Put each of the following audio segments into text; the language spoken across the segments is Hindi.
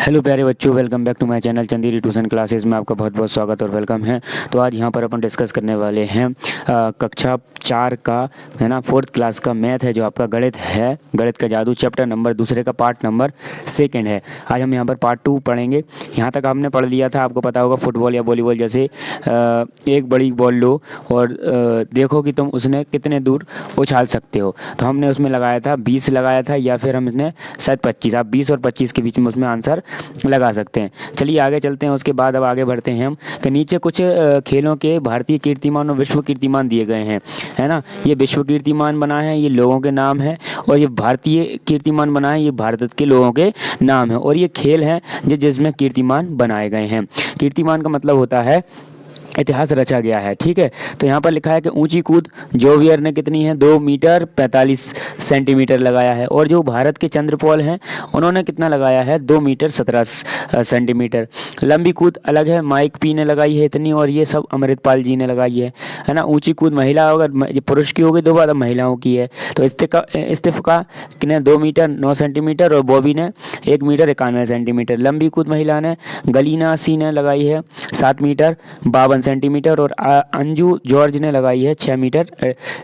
हेलो प्यारे बच्चों, welcome back to my channel Chanderi tuition classes में आपका बहुत बहुत स्वागत और वेलकम है। तो आज यहाँ पर अपन डिस्कस करने वाले हैं कक्षा 4 का, है ना, 4th क्लास का मैथ है, जो आपका गणित है, गणित का जादू चैप्टर नंबर दूसरे का पार्ट नंबर 2 है। आज हम यहाँ पर पार्ट 2 पढ़ेंगे। यहाँ तक आपने पढ़ लिया था, आपको पता होगा फुटबॉल या वॉलीबॉल जैसे एक बड़ी बॉल लो और देखो कि तुम उसने कितने दूर उछाल सकते हो। तो हमने उसमें लगाया था 20 लगाया था, या फिर हमने शायद 25। आप 20 और 25 के बीच में उसमें आंसर लगा सकते हैं। चलिए आगे चलते हैं। उसके बाद अब आगे बढ़ते हैं हम कि नीचे कुछ खेलों के भारतीय कीर्तिमान और विश्व कीर्तिमान दिए गए हैं, है ना। ये विश्व कीर्तिमान बना है, ये लोगों के नाम है, और ये भारतीय कीर्तिमान बना है, ये भारत के लोगों के नाम है, और ये खेल हैं जिसमें कीर्तिमान बनाए गए हैं। कीर्तिमान का मतलब होता है इतिहास रचा गया है, ठीक है। तो यहाँ पर लिखा है कि ऊंची कूद जोवियर ने कितनी है, 2 मीटर 45 सेंटीमीटर लगाया है। और जो भारत के चंद्रपॉल हैं उन्होंने कितना लगाया है, 2 मीटर 17 सेंटीमीटर। लंबी कूद अलग है, माइक पी ने लगाई है इतनी, और ये सब अमृतपाल जी ने लगाई है ना। ऊंची कूद महिला, अगर पुरुष की होगी 2 बार, महिलाओं की है। तो इस्तिफका ने 2 मीटर 9 सेंटीमीटर और बॉबी ने 1 मीटर 91 सेंटीमीटर। लंबी कूद महिला ने गलीना सी ने लगाई है 7 मीटर 52 सेंटीमीटर, और अंजू जॉर्ज ने लगाई है 6 मीटर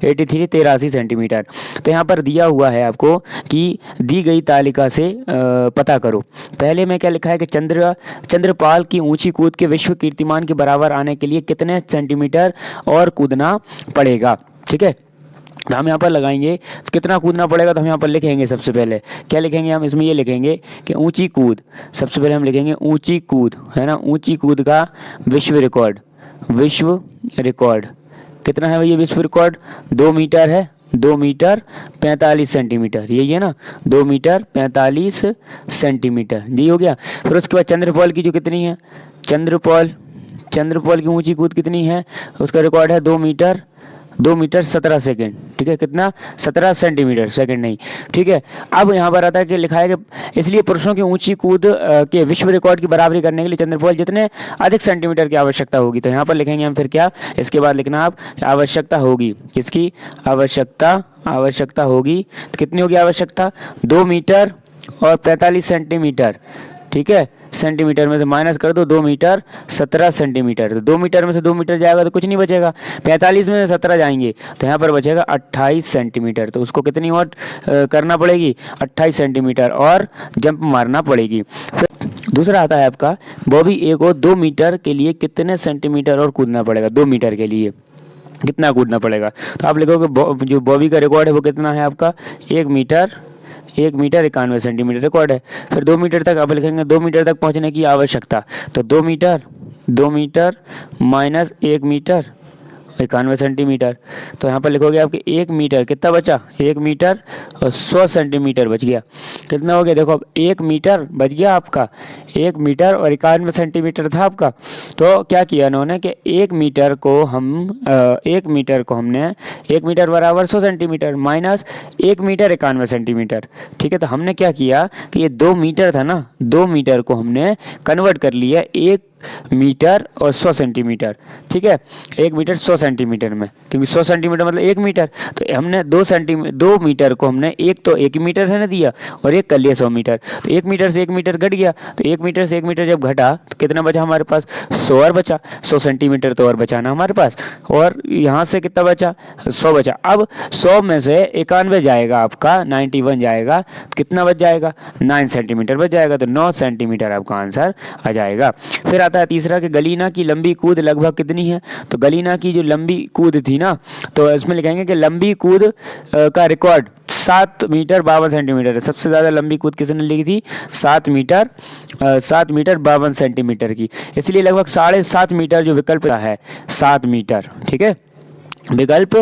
83 सेंटीमीटर। तो यहाँ पर दिया हुआ है आपको कि दी गई तालिका से पता करो। पहले में क्या लिखा है कि चंद्रपाल की ऊंची कूद के विश्व कीर्तिमान के बराबर आने के लिए कितने सेंटीमीटर और कूदना पड़ेगा, ठीक है। तो हम यहाँ पर लगाएंगे कितना कूदना पड़ेगा। तो हम यहाँ पर लिखेंगे, सबसे पहले क्या लिखेंगे हम इसमें, ये लिखेंगे कि ऊंची कूद। सबसे पहले हम लिखेंगे ऊंची कूद, है ना। ऊंची कूद का विश्व रिकॉर्ड कितना है भैया, विश्व रिकॉर्ड 2 मीटर है, 2 मीटर 45 सेंटीमीटर, यही है ना, 2 मीटर 45 सेंटीमीटर, यही हो गया। फिर उसके बाद चंद्रपॉल की जो कितनी है, चंद्रपॉल की ऊंची कूद कितनी है, उसका रिकॉर्ड है 2 मीटर 17 सेकेंड, ठीक है। कितना, 17 सेंटीमीटर, सेकेंड नहीं, ठीक है। अब यहाँ पर आता है कि लिखा है कि इसलिए पुरुषों की ऊंची कूद के विश्व रिकॉर्ड की बराबरी करने के लिए चंद्रपॉल जितने अधिक सेंटीमीटर की आवश्यकता होगी। तो यहाँ पर लिखेंगे हम फिर क्या, इसके बाद लिखना आप आवश्यकता होगी, किसकी आवश्यकता होगी। तो कितनी होगी आवश्यकता, 2 मीटर और 45 सेंटीमीटर, ठीक है। सेंटीमीटर में से माइनस कर दो, 2 मीटर 17 सेंटीमीटर। तो 2 मीटर में से 2 मीटर जाएगा तो कुछ नहीं बचेगा, 45 में से 17 जाएंगे तो यहाँ पर बचेगा 28 सेंटीमीटर। तो उसको कितनी और करना पड़ेगी, 28 सेंटीमीटर और जंप मारना पड़ेगी। फिर दूसरा आता है आपका, बॉबी ए को 2 मीटर के लिए कितने सेंटीमीटर और कूदना पड़ेगा, 2 मीटर के लिए कितना कूदना पड़ेगा। तो आप लिखोगे जो बॉबी का रिकॉर्ड है वो कितना है आपका, 1 मीटर 91 सेंटीमीटर रिकॉर्ड है। फिर 2 मीटर तक आप लिखेंगे, 2 मीटर तक पहुंचने की आवश्यकता। तो 2 मीटर माइनस 1 मीटर 91 सेंटीमीटर। तो यहाँ पर लिखोगे आपके 1 मीटर कितना बचा, 1 मीटर और 100 सेंटीमीटर बच गया। कितना हो गया, देखो अब 1 मीटर बच गया आपका, 1 मीटर और 91 सेंटीमीटर था आपका। तो क्या किया इन्होंने कि 1 मीटर को हमने 1 मीटर बराबर 100 सेंटीमीटर माइनस 1 मीटर 91 सेंटीमीटर, ठीक है। तो हमने क्या किया कि ये 2 मीटर था ना, 2 मीटर को हमने कन्वर्ट कर लिया 1 मीटर और 100 सेंटीमीटर, ठीक है। 1 मीटर 100 सेंटीमीटर में, क्योंकि 100 सेंटीमीटर मतलब 1 मीटर। तो हमने 2 मीटर को हमने एक तो 1 मीटर है ना दिया, और एक कर लिया 100 मीटर। तो 1 मीटर से 1 मीटर घट गया। तो 1 मीटर से 1 मीटर जब घटा तो कितना बचा हमारे पास, 100 और बचा, 100 सेंटीमीटर तो और बचाना हमारे पास। और यहाँ से कितना बचा, 100 बचा। अब 100 में से 91 जाएगा आपका, 91 जाएगा, कितना बच जाएगा, 9 सेंटीमीटर बच जाएगा। तो 9 सेंटीमीटर आपका आंसर आ जाएगा। फिर आता है तीसरा कि गलीना की लंबी कूद लगभग कितनी है। तो गलीना की जो लंबी कूद थी ना, तो इसमें लिखेंगे कि लंबी कूद का रिकॉर्ड 7 मीटर 52 सेंटीमीटर है। सबसे ज़्यादा लंबी कूद किसने ली थी, 7 मीटर 52 सेंटीमीटर की। इसलिए लगभग 7.5 मीटर जो विकल्प है, 7 मीटर, ठीक है। विकल्प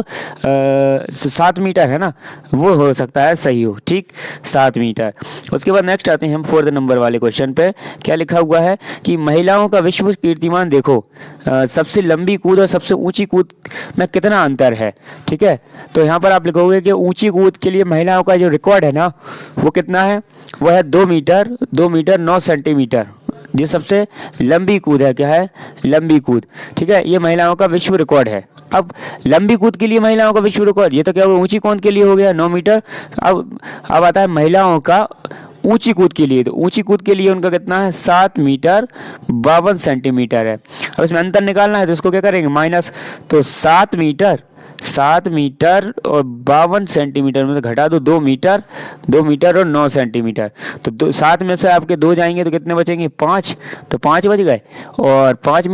7 मीटर है ना, वो हो सकता है सही हो, ठीक, 7 मीटर। उसके बाद नेक्स्ट आते हैं हम 4th नंबर वाले क्वेश्चन पे। क्या लिखा हुआ है कि महिलाओं का विश्व कीर्तिमान देखो, सबसे लंबी कूद और सबसे ऊंची कूद में कितना अंतर है, ठीक है। तो यहाँ पर आप लिखोगे कि ऊंची कूद के लिए महिलाओं का जो रिकॉर्ड है ना, वो कितना है, वो है 2 मीटर 9 सेंटीमीटर। जो सबसे लंबी कूद है, क्या है, लंबी कूद, ठीक है। ये महिलाओं का विश्व रिकॉर्ड है। अब लंबी कूद के लिए महिलाओं का विश्व रिकॉर्ड, ये तो क्या हुआ, ऊंची कूद के लिए हो गया 9 मीटर। अब आता है महिलाओं का ऊंची कूद के लिए, तो ऊंची कूद के लिए उनका कितना है 7 मीटर 52 सेंटीमीटर है। अब इसमें अंतर निकालना है तो इसको क्या करेंगे माइनस, तो 7 मीटर और 52 सेंटीमीटर में से घटा दो 2 मीटर, 2 मीटर और 9 सेंटीमीटर, तो 7 में से आपके 2 जाएंगे तो कितने बचेंगे 5, तो 5 बच गए। और 5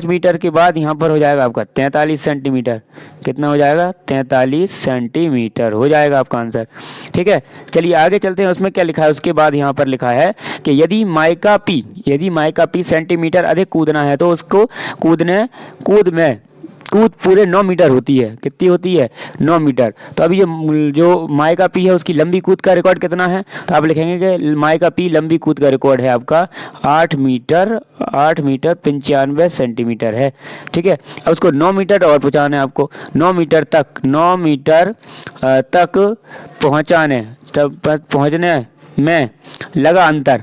मीटर के बाद यहाँ पर हो जाएगा आपका 43 सेंटीमीटर, कितना हो जाएगा 43 सेंटीमीटर हो जाएगा आपका आंसर। ठीक है, चलिए आगे चलते हैं। उसमें क्या लिखा है, उसके बाद यहाँ पर लिखा है कि यदि माइका पी सेंटीमीटर अधिक कूदना है तो उसको कूद पूरे 9 मीटर होती है। कितनी होती है 9 मीटर। तो अभी जो माइका पी है उसकी लंबी कूद का रिकॉर्ड कितना है, तो आप लिखेंगे कि माइका पी लंबी कूद का रिकॉर्ड है आपका 8 मीटर 95 सेंटीमीटर है। ठीक है, अब उसको 9 मीटर और पहुँचाना है आपको, 9 मीटर तक पहुँचने में लगा अंतर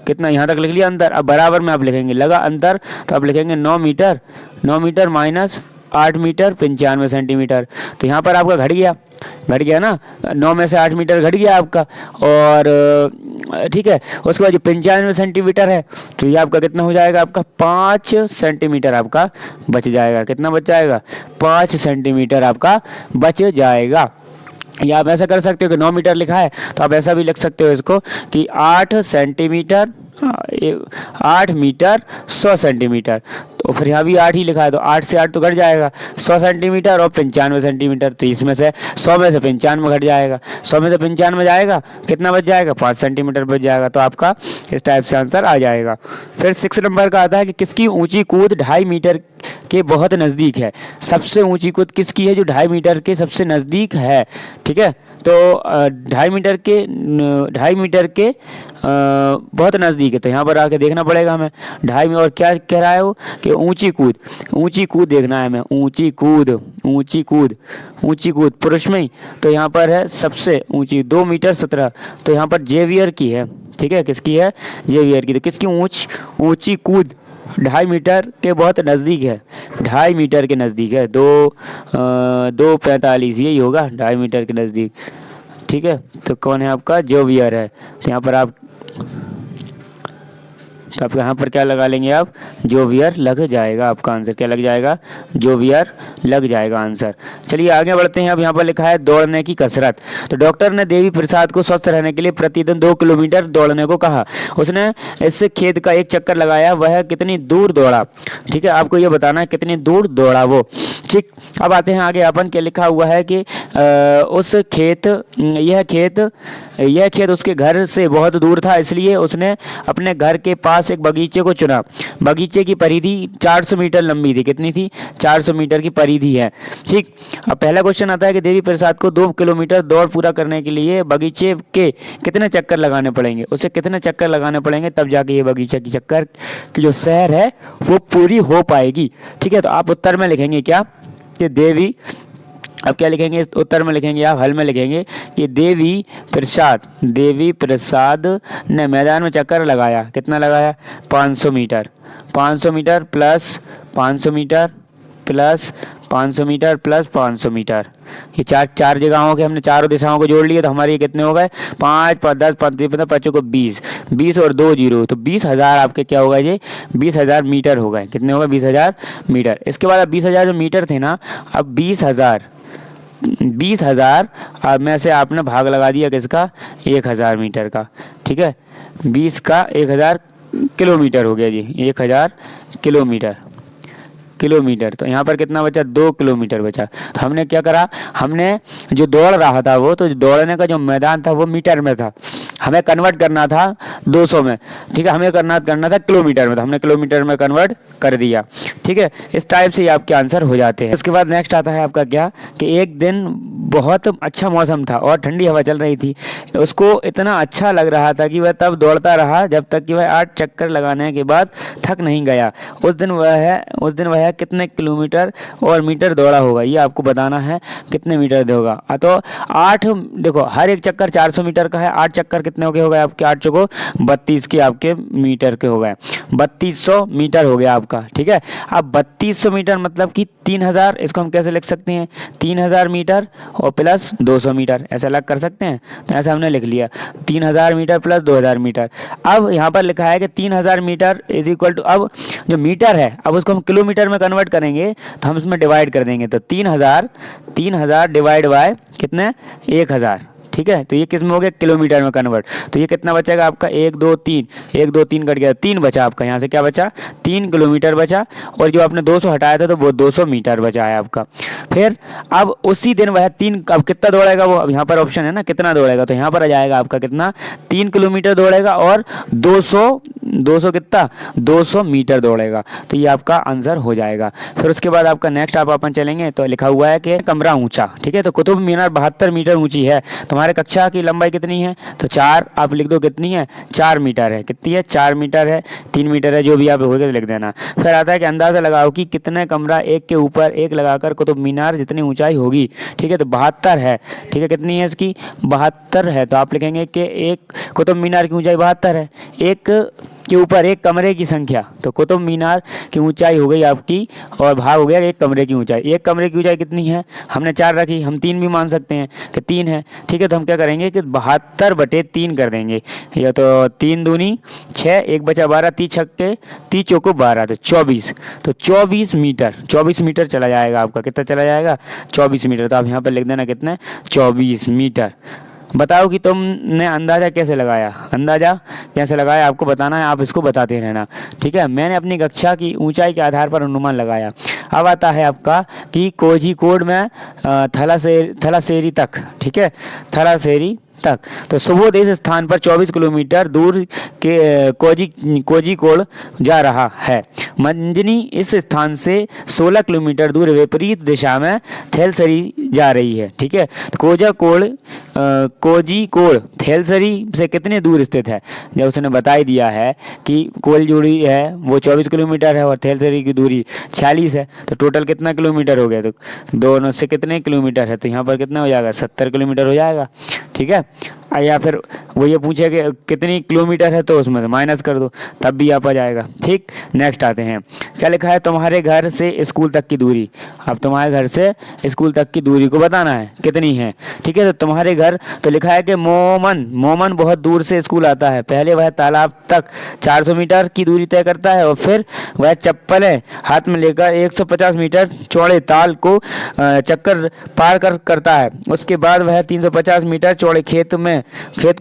कितना, यहाँ तक लिख लिया अंतर। अब बराबर में आप लिखेंगे लगा अंतर, तो आप लिखेंगे 9 मीटर माइनस 8 मीटर 95 सेंटीमीटर। तो यहाँ पर आपका घट गया ना, 9 में से 8 मीटर घट गया आपका। और ठीक है, उसके बाद जो 95 सेंटीमीटर है तो ये आपका कितना हो जाएगा, आपका 5 सेंटीमीटर आपका बच जाएगा। कितना बच जाएगा 5 सेंटीमीटर आपका बच जाएगा। या आप ऐसा कर सकते हो कि 9 मीटर लिखा है तो आप ऐसा भी लिख सकते हो इसको कि 8 मीटर 100 सेंटीमीटर। तो फिर यहाँ भी 8 ही लिखा है तो 8 से 8 तो घट जाएगा 100 सेंटीमीटर और 95 सेंटीमीटर, तो इसमें से 100 में से 95 घट जाएगा, 100 में से 95 जाएगा, कितना बच जाएगा 5 सेंटीमीटर बच जाएगा। तो आपका इस टाइप से आंसर आ जाएगा। फिर 6 नंबर का आता है कि किसकी ऊंची कूद 2.5 मीटर के बहुत नज़दीक है। सबसे ऊंची कूद किसकी है, जो 2.5 मीटर के सबसे नज़दीक है। ठीक है, तो 2.5 मीटर के बहुत नज़दीक है, तो यहाँ पर आके देखना पड़ेगा हमें 2.5 में। और क्या कह रहा है वो कि ऊंची कूद देखना है हमें, ऊंची कूद पुरुष में ही, तो यहाँ पर है सबसे ऊंची 2 मीटर 17, तो यहाँ पर जेवियर की है। ठीक है, किसकी है जेवियर की। तो किसकी ऊंची कूद 2.5 मीटर के बहुत नज़दीक है, 2.5 मीटर के नज़दीक है, 2:45 यही होगा 2.5 मीटर के नज़दीक। ठीक है, तो कौन है आपका जेवियर है। तो यहाँ पर आप यहाँ पर क्या लगा लेंगे आप, जेवियर लग जाएगा आपका आंसर। क्या लग जाएगा, जेवियर लग जाएगा आंसर। चलिए आगे बढ़ते हैं। अब यहाँ पर लिखा है दौड़ने की कसरत। तो डॉक्टर ने देवी प्रसाद को स्वस्थ रहने के लिए प्रतिदिन 2 किलोमीटर दौड़ने को कहा। उसने इससे खेत का एक चक्कर लगाया, वह कितनी दूर दौड़ा। ठीक है, आपको ये बताना है कितनी दूर दौड़ा वो। ठीक, अब आते हैं आगे। अपन क्या लिखा हुआ है कि यह खेत उसके घर से बहुत दूर था, इसलिए उसने अपने घर के पास एक बगीचे को चुना। बगीचे की परिधि 400 मीटर लंबी थी। कितनी थी, 400 मीटर की परिधि है। ठीक, अब पहला क्वेश्चन आता है कि देवी प्रसाद को 2 किलोमीटर दौड़ पूरा करने के लिए बगीचे के कितने चक्कर लगाने पड़ेंगे। उसे कितने चक्कर लगाने पड़ेंगे तब जाके ये बगीचे की चक्कर की जो सैर है वो पूरी हो पाएगी। ठीक है, तो आप उत्तर में लिखेंगे क्या कि देवी, अब क्या लिखेंगे उत्तर में लिखेंगे, आप हल में लिखेंगे कि देवी प्रसाद ने मैदान में चक्कर लगाया। कितना लगाया 500 metre plus 500 metre plus 500 metre plus 500 metre. ये चार जगहों के हमने चारों दिशाओं को जोड़ लिए तो हमारे ये कितने हो गए 5 10 15 5 को 20 और 2 0, तो 20,000 आपके क्या होगा, ये 20,000 मीटर हो गए। कितने हो गए 20,000 मीटर। इसके बाद अब 20,000 जो मीटर थे ना, अब 20,000 में से आपने भाग लगा दिया किसका 1,000 मीटर का। ठीक है, 20 का 1,000 किलोमीटर हो गया जी, 1,000 किलोमीटर। तो यहाँ पर कितना बचा 2 किलोमीटर बचा। तो हमने क्या करा, हमने जो दौड़ रहा था वो, तो दौड़ने का जो मैदान था वो मीटर में था, हमें कन्वर्ट करना था 200 में। ठीक है, हमें करना था किलोमीटर में, तो हमने किलोमीटर में कन्वर्ट कर दिया। ठीक है, इस टाइप से आपके आंसर हो जाते हैं। उसके बाद नेक्स्ट आता है आपका क्या कि एक दिन बहुत अच्छा मौसम था और ठंडी हवा चल रही थी। उसको इतना अच्छा लग रहा था कि वह तब दौड़ता रहा जब तक कि वह 8 चक्कर लगाने के बाद थक नहीं गया। उस दिन वह कितने किलोमीटर और मीटर दौड़ा होगा, ये आपको बताना है कितने मीटर दौड़ा। तो 8, देखो हर एक चक्कर 400 मीटर का है, 8 चक्कर कितने के हो गए आपके 8 चौको 32 के आपके मीटर के हो गए, 3200 मीटर हो गया आपका। ठीक है, अब 3200 मीटर मतलब कि 3000, इसको हम कैसे लिख सकते हैं, 3000 मीटर और प्लस 200 मीटर, ऐसा अलग कर सकते हैं। तो ऐसा हमने लिख लिया 3000 मीटर प्लस 2000 मीटर। अब यहाँ पर लिखा है कि 3000 मीटर इज इक्वल टू, अब जो मीटर है अब उसको हम किलोमीटर में कन्वर्ट करेंगे तो हम इसमें डिवाइड कर देंगे। तो 3000 डिवाइड बाय कितने 1000। ठीक है, तो ये किस में हो गया किलोमीटर में कन्वर्ट। तो ये कितना बचेगा आपका 1 2 3, 1 2 3 कट गया, 3 बचा आपका। यहाँ से क्या बचा 3 किलोमीटर बचा, और जो आपने 200 हटाया था तो वो 200 मीटर बचा है आपका। फिर अब उसी दिन वह 3, अब कितना दौड़ेगा वो, अब यहाँ पर ऑप्शन है ना कितना दौड़ेगा, तो यहाँ पर आ जाएगा आपका कितना 3 किलोमीटर दौड़ेगा और 200 कितना 200 मीटर दौड़ेगा। तो ये आपका आंसर हो जाएगा। फिर उसके बाद आपका नेक्स्ट आप अपन चलेंगे तो लिखा हुआ है कि कमरा ऊंचा। ठीक है, तो कुतुब मीनार 72 मीटर ऊंची है, तुम्हारे कक्षा की लंबाई कितनी है, तो 4 आप लिख दो, कितनी है 4 मीटर है, कितनी है 4 मीटर है, 3 मीटर है, जो भी आप होगा लिख देना। फिर आता है कि अंदाजा लगाओ कि कितने कमरा एक के ऊपर एक लगाकर कुतुब मीनार जितनी ऊंचाई होगी। ठीक है, तो 72 है। ठीक है, कितनी है इसकी 72 है, तो आप लिखेंगे कि एक कुतुब मीनार की ऊंचाई 72 है, एक के ऊपर एक कमरे की संख्या, तो कुतुब मीनार की ऊंचाई हो गई आपकी और भाग हो गया एक कमरे की ऊंचाई। एक कमरे की ऊंचाई कितनी है, हमने 4 रखी, हम 3 भी मान सकते हैं कि 3 है। ठीक है, तो हम क्या करेंगे कि 72/3 कर देंगे, या तो 3 दूनी 6, 1 बचा 12, 30 छक्के 30 चौको 12, तो 24, तो 24 मीटर चला जाएगा आपका। कितना चला जाएगा 24 मीटर। तो आप यहाँ पर लिख देना कितने 24 मीटर। बताओ कि तुमने अंदाज़ा कैसे लगाया, अंदाज़ा कैसे लगाया आपको बताना है, आप इसको बताते रहना। ठीक है, मैंने अपनी कक्षा की ऊंचाई के आधार पर अनुमान लगाया। अब आता है आपका कि कोझिकोड में थलासेरी तक, ठीक है थलासेरी तक, तो सुबोध इस स्थान पर 24 किलोमीटर दूर के कोझिकोड जा रहा है। मंजनी इस स्थान से 16 किलोमीटर दूर विपरीत दिशा में थेलसरी जा रही है। ठीक है, कोझिकोड थेलसरी से कितने दूर स्थित है, जब उसने बता ही दिया है कि कोलजोड़ी है वो 24 किलोमीटर है और थेलसरी की दूरी 46 है, तो टोटल कितना किलोमीटर हो गया, तो दोनों से कितने किलोमीटर है, तो यहाँ पर कितना हो जाएगा 70 किलोमीटर हो जाएगा। ठीक है, या फिर वो ये पूछे कि कितनी किलोमीटर है तो उसमें से माइनस कर दो, तब भी आप आ जाएगा। ठीक, नेक्स्ट आते हैं, क्या लिखा है तुम्हारे घर से स्कूल तक की दूरी। अब तुम्हारे घर से स्कूल तक की दूरी को बताना है कितनी है। ठीक है, तो तुम्हारे घर, तो लिखा है कि मोमन बहुत दूर से स्कूल आता है। पहले वह तालाब तक 400 मीटर की दूरी तय करता है और फिर वह चप्पलें हाथ में लेकर 150 मीटर चौड़े ताल को चक्कर पार करता है। उसके बाद वह 350 मीटर चौड़े खेत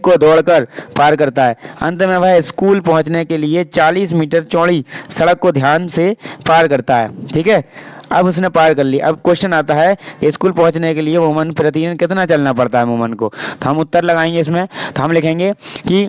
को दौड़कर पार करता है। अंत में वह स्कूल पहुंचने के लिए 40 मीटर चौड़ी सड़क को ध्यान से पार करता है। ठीक है, अब उसने पार कर लिया। अब क्वेश्चन आता है स्कूल पहुंचने के लिए मोमन प्रतिदिन कितना चलना पड़ता है मोमन को, तो हम उत्तर लगाएंगे इसमें। तो हम लिखेंगे कि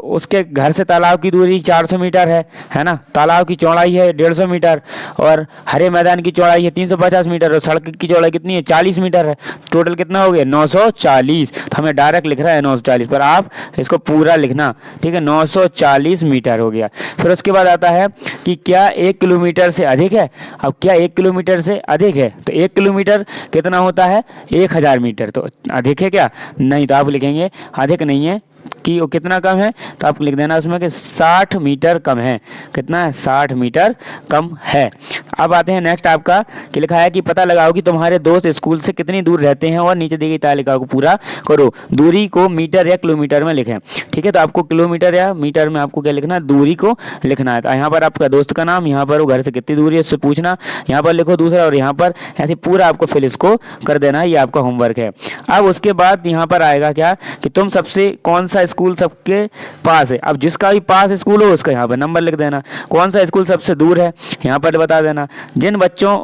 उसके घर से तालाब की दूरी 400 मीटर है ना, तालाब की चौड़ाई है 150 मीटर और हरे मैदान की चौड़ाई है 350 मीटर और सड़क की चौड़ाई कितनी है 40 मीटर है। टोटल कितना हो गया 940, तो हमें डायरेक्ट लिख रहा है 940, पर आप इसको पूरा लिखना। ठीक है, 940 मीटर हो गया। फिर उसके बाद आता है कि क्या 1 किलोमीटर से अधिक है। अब क्या 1 किलोमीटर से अधिक है, तो 1 किलोमीटर कितना होता है 1000 मीटर, तो अधिक है क्या, नहीं, तो आप लिखेंगे अधिक नहीं है कि वो कितना कम है, तो आप लिख देना उसमें कि 60 मीटर कम है। कितना है 60 मीटर कम है। अब आते हैं नेक्स्ट आपका कि लिखा है कि पता लगाओ कि तुम्हारे दोस्त स्कूल से कितनी दूर रहते हैं और नीचे दी गई तालिका को पूरा करो। दूरी को मीटर या किलोमीटर में लिखें। ठीक है, तो आपको किलोमीटर या मीटर में आपको क्या लिखना है, दूरी को लिखना है। तो यहाँ पर आपका दोस्त का नाम, यहाँ पर वो घर से कितनी दूरी है उससे पूछना, यहाँ पर लिखो दूसरा और यहाँ पर ऐसे पूरा आपको फिल इसको कर देना है, ये आपका होमवर्क है। अब उसके बाद यहाँ पर आएगा क्या कि तुम सबसे कौन सा स्कूल सबके पास है। अब जिसका भी पास स्कूल हो उसका यहाँ पर नंबर लिख देना। कौन सा स्कूल सबसे दूर है यहाँ पर बता देना। जिन बच्चों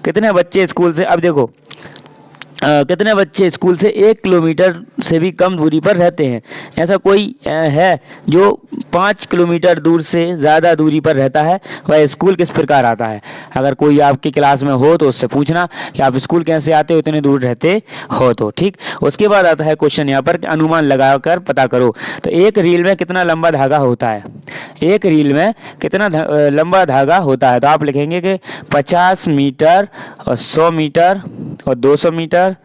कितने बच्चे स्कूल से, अब देखो कितने बच्चे स्कूल से 1 किलोमीटर से भी कम दूरी पर रहते हैं। ऐसा कोई है जो 5 किलोमीटर दूर से ज़्यादा दूरी पर रहता है, वह स्कूल किस प्रकार आता है। अगर कोई आपकी क्लास में हो तो उससे पूछना कि आप स्कूल कैसे आते हो, इतने दूर रहते हो तो। ठीक, उसके बाद आता है क्वेश्चन यहाँ पर अनुमान लगाकर पता करो। तो एक रील में कितना लंबा धागा होता है, एक रील में कितना लंबा धागा होता है, तो आप लिखेंगे कि 50 मीटर और 100 मीटर और 200 मीटर,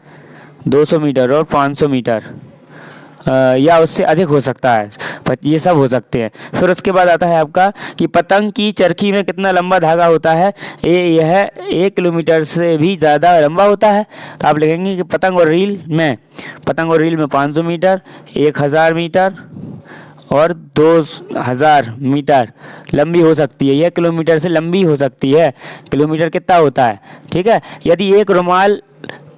200 मीटर और 500 मीटर या उससे अधिक हो सकता है, ये सब हो सकते हैं। फिर उसके बाद आता है आपका कि पतंग की चरखी में कितना लंबा धागा होता है, यह 1 किलोमीटर से भी ज़्यादा लंबा होता है। तो आप लिखेंगे कि पतंग और रील में 500 मीटर, 1000 मीटर और 2000 मीटर लंबी हो सकती है। यह किलोमीटर से लंबी हो सकती है। किलोमीटर कितना होता है, ठीक है। यदि एक रुमाल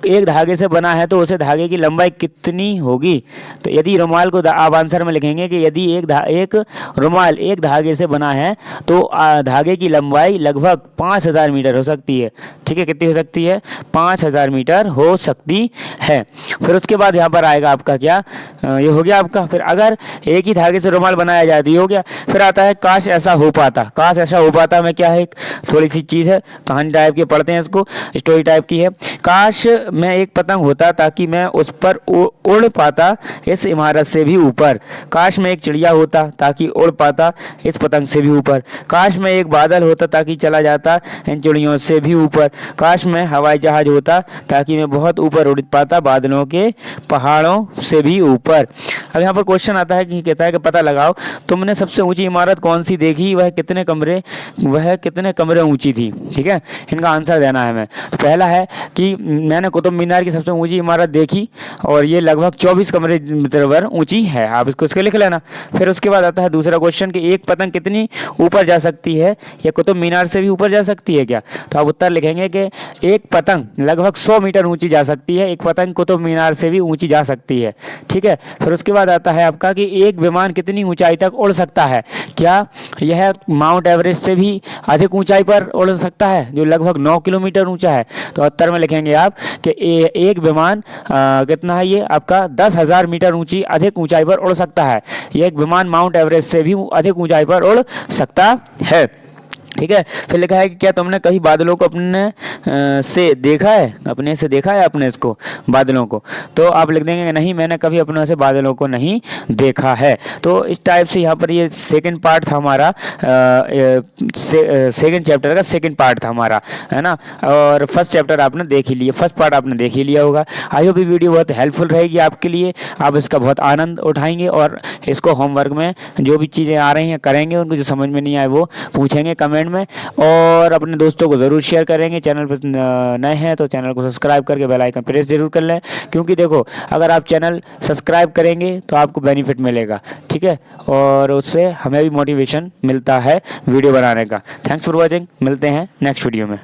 एक धागे से बना है तो उसे धागे की लंबाई कितनी होगी। तो यदि रुमाल को आप आंसर में लिखेंगे कि यदि एक रुमाल एक धागे से बना है तो धागे की लंबाई लगभग 5000 मीटर हो सकती है, ठीक है। कितनी हो सकती है, 5000 मीटर हो सकती है। फिर उसके बाद यहाँ पर आएगा आपका क्या, ये हो गया आपका। फिर अगर एक ही धागे से रुमाल बनाया जाए तो ये हो गया। फिर आता है काश ऐसा हो पाता। काश ऐसा हो पाता में क्या है, एक थोड़ी सी चीज़ है, कहानी टाइप की पढ़ते हैं इसको, स्टोरी टाइप की है। काश मैं एक पतंग होता ताकि मैं उस पर उड़ पाता इस इमारत से भी ऊपर। काश मैं एक चिड़िया होता ताकि उड़ पाता इस पतंग से भी ऊपर। काश मैं एक बादल होता ताकि चला जाता इन चिड़ियों से भी ऊपर। काश मैं हवाई जहाज होता ताकि मैं बहुत ऊपर उड़ पाता बादलों के पहाड़ों से भी ऊपर। अब यहाँ पर क्वेश्चन आता है कि कहता है कि पता लगाओ तुमने सबसे ऊंची इमारत कौन सी देखी, वह कितने कमरे ऊंची थी, ठीक है। इनका आंसर देना है हमें। तो पहला है कि मैंने कुतुब मीनार की सबसे ऊंची इमारत देखी और ये लगभग 24 मीटर ऊंची है। आप इसको लिख लेना। फिर उसके बाद आता है दूसरा क्वेश्चन कि एक पतंग कितनी ऊपर जा सकती है, या कुतुब मीनार से भी ऊपर जा सकती है क्या। तो आप उत्तर लिखेंगे कि एक पतंग लगभग 100 मीटर ऊंची जा सकती है, एक पतंग कुतुब मीनार से भी ऊंची जा सकती है, ठीक है। फिर उसके बाद आता है आपका कि एक विमान कितनी ऊंचाई तक उड़ सकता है। क्या यह माउंट एवरेस्ट से भी अधिक ऊंचाई पर उड़ सकता है, जो लगभग 9 किलोमीटर ऊंचा है। तो उत्तर में लिखेंगे आप कि एक विमान कितना है, ये आपका 10,000 मीटर ऊंची अधिक ऊंचाई पर उड़ सकता है। यह एक विमान माउंट एवरेस्ट से भी अधिक ऊंचाई पर उड़ सकता है, ठीक है। फिर लिखा है कि क्या तुमने कभी बादलों को अपने से देखा है अपने इसको बादलों को। तो आप लिख देंगे कि नहीं, मैंने कभी अपने से बादलों को नहीं देखा है। तो इस टाइप से यहाँ पर ये सेकंड पार्ट था हमारा, सेकंड चैप्टर का सेकंड पार्ट था हमारा, है ना। और फर्स्ट चैप्टर आपने देख ही लिया, फर्स्ट पार्ट आपने देख ही लिया होगा। आई होप ये वीडियो बहुत हेल्पफुल रहेगी आपके लिए, आप इसका बहुत आनंद उठाएंगे और इसको होमवर्क में जो भी चीज़ें आ रही हैं करेंगे, उनको जो समझ में नहीं आए वो पूछेंगे कमेंट में, और अपने दोस्तों को ज़रूर शेयर करेंगे। चैनल पर नए हैं तो चैनल को सब्सक्राइब करके बेल आइकन प्रेस जरूर कर लें, क्योंकि देखो अगर आप चैनल सब्सक्राइब करेंगे तो आपको बेनिफिट मिलेगा, ठीक है, और उससे हमें भी मोटिवेशन मिलता है वीडियो बनाने का। थैंक्स फॉर वॉचिंग, मिलते हैं नेक्स्ट वीडियो में।